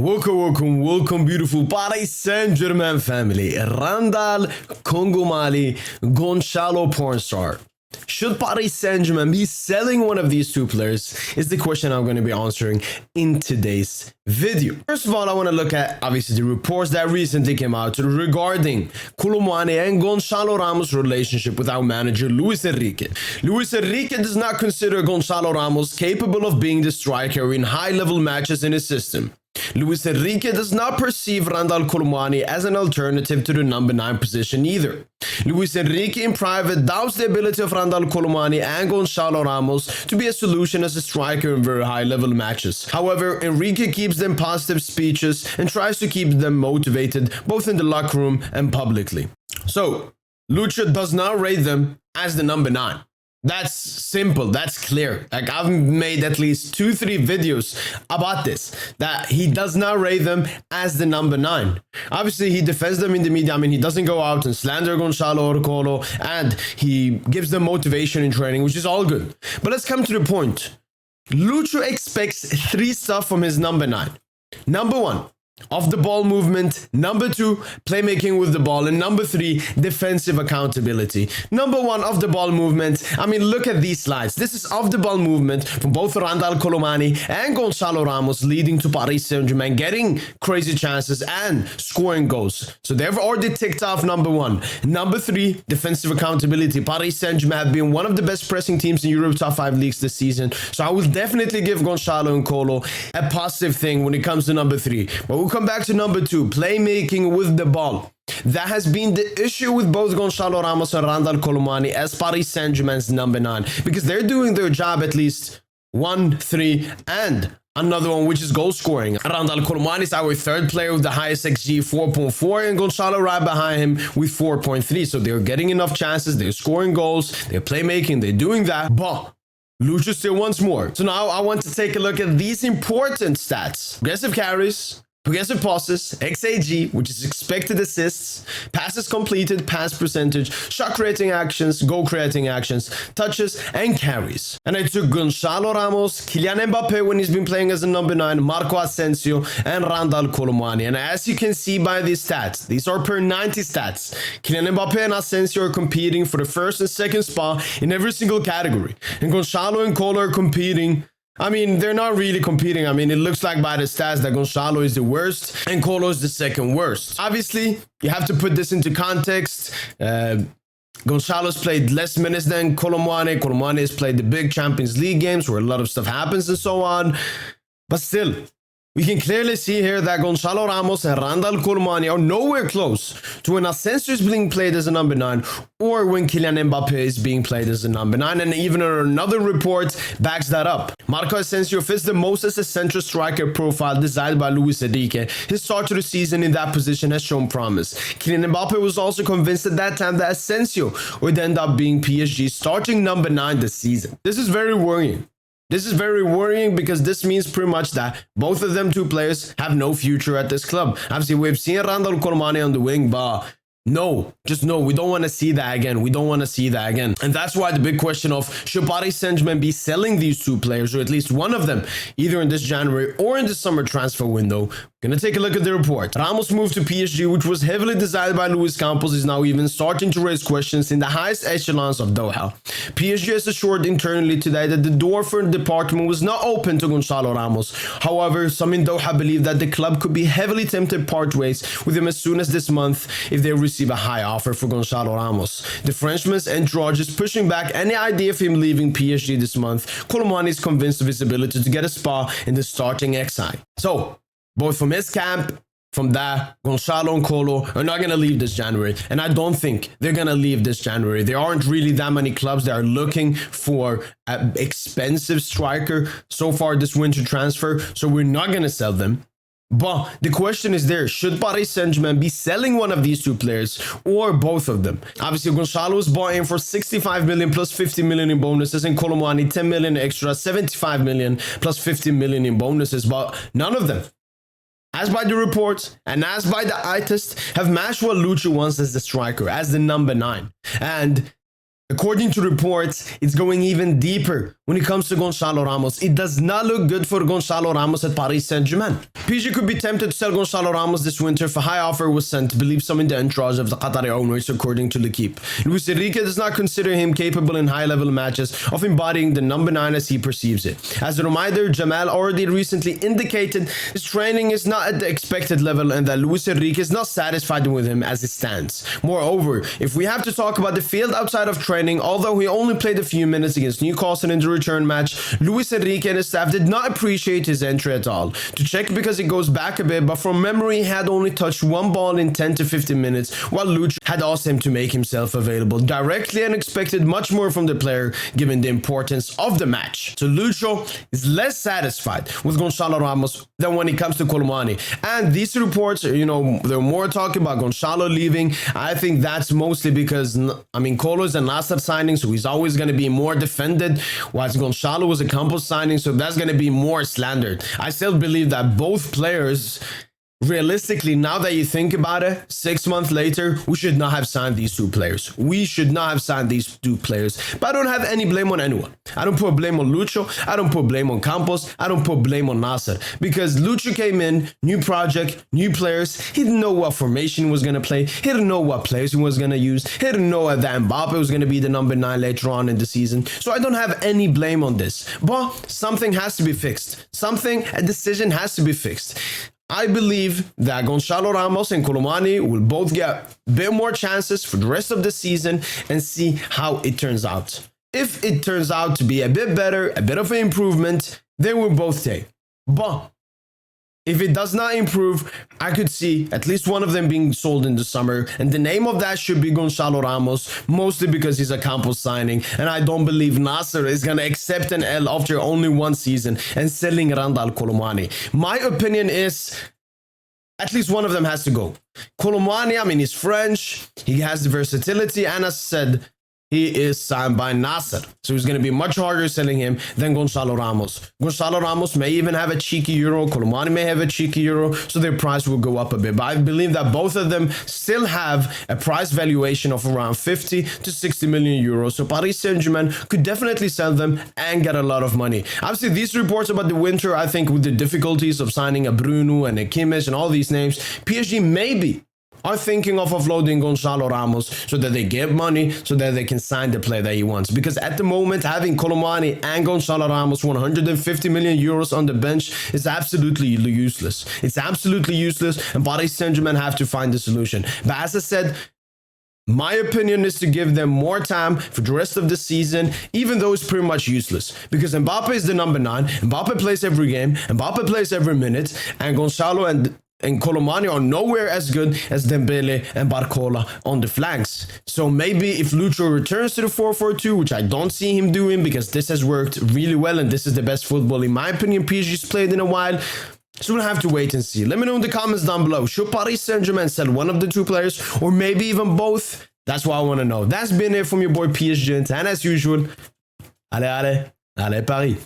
Welcome, beautiful Paris Saint-Germain family. Randal Kolo Muani Goncalo pornstar. Should Paris Saint-Germain be selling one of these two players is the question I'm going to be answering in today's video. First of all, I want to look at obviously the reports that recently came out regarding Kolo Muani and Goncalo Ramos' relationship with our manager Luis Enrique. Luis Enrique does not consider Goncalo Ramos capable of being the striker in high-level matches in his system. Luis Enrique does not perceive Randal Kolo Muani as an alternative to the number 9 position either. Luis Enrique in private doubts the ability of Randal Kolo Muani and Goncalo Ramos to be a solution as a striker in very high level matches. However, Enrique keeps them positive speeches and tries to keep them motivated both in the locker room and publicly. So, Lucho does not rate them as the number 9. That's simple, that's clear. Like, I've made at least 2-3 videos about this, that he does not rate them as the number 9. Obviously, he defends them in the media. I mean, he doesn't go out and slander Goncalo or Kolo, and he gives them motivation in training, which is all good. But let's come to the point. Lucho expects 3 stuff from his number 9. Number 1, off the ball movement. Number 2, playmaking with the ball. And number 3, defensive accountability. Number 1, off the ball movement. I mean, look at these slides. This is off the ball movement from both Randal Kolo Muani and Goncalo Ramos, leading to Paris Saint-Germain getting crazy chances and scoring goals. So they've already ticked off number 1. Number 3, defensive accountability. Paris Saint-Germain have been one of the best pressing teams in Europe's top 5 leagues this season. So I will definitely give Goncalo and Kolo a positive thing when it comes to number 3. But we'll come back to number 2, playmaking with the ball. That has been the issue with both Goncalo Ramos and Randal Kolo Muani as Paris Saint-Germain's number 9, because they're doing their job at least 1, 3, and another one, which is goal scoring. Randal Kolo Muani is our 3rd player with the highest XG, 4.4, and Goncalo right behind him with 4.3. So they're getting enough chances, they're scoring goals, they're playmaking, they're doing that. But Lucho still wants more. So now I want to take a look at these important stats. Aggressive carries, progressive passes, XAG, which is expected assists, passes completed, pass percentage, shot creating actions, goal creating actions, touches, and carries. And I took Goncalo Ramos, Kylian Mbappe when he's been playing as a number 9, Marco Asensio, and Randal Kolo Muani. And as you can see by these stats, these are per 90 stats. Kylian Mbappe and Asensio are competing for the 1st and 2nd spot in every single category. And Goncalo and Kolo are competing. I mean, they're not really competing. I mean, it looks like by the stats that Goncalo is the worst and Kolo is the 2nd worst. Obviously, you have to put this into context. Goncalo's played less minutes than Kolo Muani. Kolo Muani has played the big Champions League games where a lot of stuff happens and so on. But still, we can clearly see here that Goncalo Ramos and Randal Kolo Muani are nowhere close to when Asensio is being played as a number 9 or when Kylian Mbappe is being played as a number 9. And even another report backs that up. Marco Asensio fits the most as a central striker profile designed by Luis Enrique. His start to the season in that position has shown promise. Kylian Mbappe was also convinced at that time that Asensio would end up being PSG's starting number 9 this season. This is very worrying. This is very worrying because this means pretty much that both of them 2 players have no future at this club. Obviously, we've seen Randal Kolo Muani on the wing, but no, just no, we don't want to see that again. We don't want to see that again. And that's why the big question of should Paris Saint-Germain be selling these 2 players, or at least one of them, either in this January or in the summer transfer window. We're going to take a look at the report. Ramos' move to PSG, which was heavily desired by Luis Campos, is now even starting to raise questions in the highest echelons of Doha. PSG has assured internally today that the door for the department was not open to Goncalo Ramos. However, some in Doha believe that the club could be heavily tempted part ways with him as soon as this month if they receive a high offer for Goncalo Ramos. The Frenchman's entourage is pushing back any idea of him leaving PSG this month. Kolo Muani is convinced of his ability to get a spot in the starting XI. So, both from his camp, from that, Goncalo and Kolo are not going to leave this January. And I don't think they're going to leave this January. There aren't really that many clubs that are looking for an expensive striker so far this winter transfer. So we're not going to sell them. But the question is there, should Paris Saint-Germain be selling one of these 2 players or both of them? Obviously, Goncalo was bought in for 65 million plus 50 million in bonuses, and Kolo Muani 10 million extra, 75 million plus 50 million in bonuses, but none of them, as by the reports and as by the eye test, have matched what Lucho wants as the striker, as the number 9. And According to reports, it's going even deeper when it comes to Goncalo Ramos. It does not look good for Goncalo Ramos at Paris Saint-Germain. PSG could be tempted to sell Goncalo Ramos this winter if a high offer was sent, believe some in the entourage of the Qatari owners, according to L'Equipe. Luis Enrique does not consider him capable in high-level matches of embodying the number 9 as he perceives it. As a reminder, Jamal already recently indicated his training is not at the expected level and that Luis Enrique is not satisfied with him as it stands. Moreover, if we have to talk about the field outside of training, although he only played a few minutes against Newcastle in the return match, Luis Enrique and his staff did not appreciate his entry at all. To check because it goes back a bit, but from memory he had only touched one ball in 10 to 15 minutes, while Lucho had asked him to make himself available directly and expected much more from the player given the importance of the match. So Lucho is less satisfied with Goncalo Ramos than when it comes to Kolo Muani. And these reports, they're more talking about Goncalo leaving. I think that's mostly because, Kolo is a Nasser signing, so he's always going to be more defended, whilst Goncalo was a Campos signing, so that's going to be more slandered. I still believe that both players, realistically, now that you think about it, 6 months later, we should not have signed these two players. We should not have signed these two players. But I don't have any blame on anyone. I don't put blame on Lucho. I don't put blame on Campos. I don't put blame on Nasser. Because Lucho came in, new project, new players. He didn't know what formation he was going to play. He didn't know what players he was going to use. He didn't know that Mbappe was going to be the number 9 later on in the season. So I don't have any blame on this. But something has to be fixed. A decision has to be fixed. I believe that Goncalo Ramos and Kolo Muani will both get a bit more chances for the rest of the season and see how it turns out. If it turns out to be a bit better, a bit of an improvement, they will both take. But if it does not improve, I could see at least one of them being sold in the summer. And the name of that should be Goncalo Ramos, mostly because he's a Campos signing. And I don't believe Nasser is going to accept an L after only one season and selling Randal Kolo Muani. My opinion is at least one of them has to go. Kolo Muani, he's French. He has the versatility. And as I said, he is signed by Nasser. So it's going to be much harder selling him than Goncalo Ramos. Goncalo Ramos may even have a cheeky euro. Kolo Muani may have a cheeky euro. So their price will go up a bit. But I believe that both of them still have a price valuation of around 50 to 60 million euros. So Paris Saint-Germain could definitely sell them and get a lot of money. Obviously, these reports about the winter, I think with the difficulties of signing a Bruno and a Kimmich and all these names, PSG maybe are thinking of offloading Goncalo Ramos so that they get money, so that they can sign the player that he wants. Because at the moment, having Kolo Muani and Goncalo Ramos 150 million euros on the bench is absolutely useless. It's absolutely useless, and Paris Saint-Germain have to find a solution. But as I said, my opinion is to give them more time for the rest of the season, even though it's pretty much useless. Because Mbappe is the number 9. Mbappe plays every game. Mbappe plays every minute. And Goncalo and Kolo Muani are nowhere as good as Dembele and Barcola on the flanks. So maybe if Lucho returns to the 4-4-2, which I don't see him doing because this has worked really well and this is the best football, in my opinion, PSG's played in a while. So we'll have to wait and see. Let me know in the comments down below. Should Paris Saint-Germain sell one of the two players or maybe even both? That's what I want to know. That's been it from your boy PSG. And as usual, allez, Paris.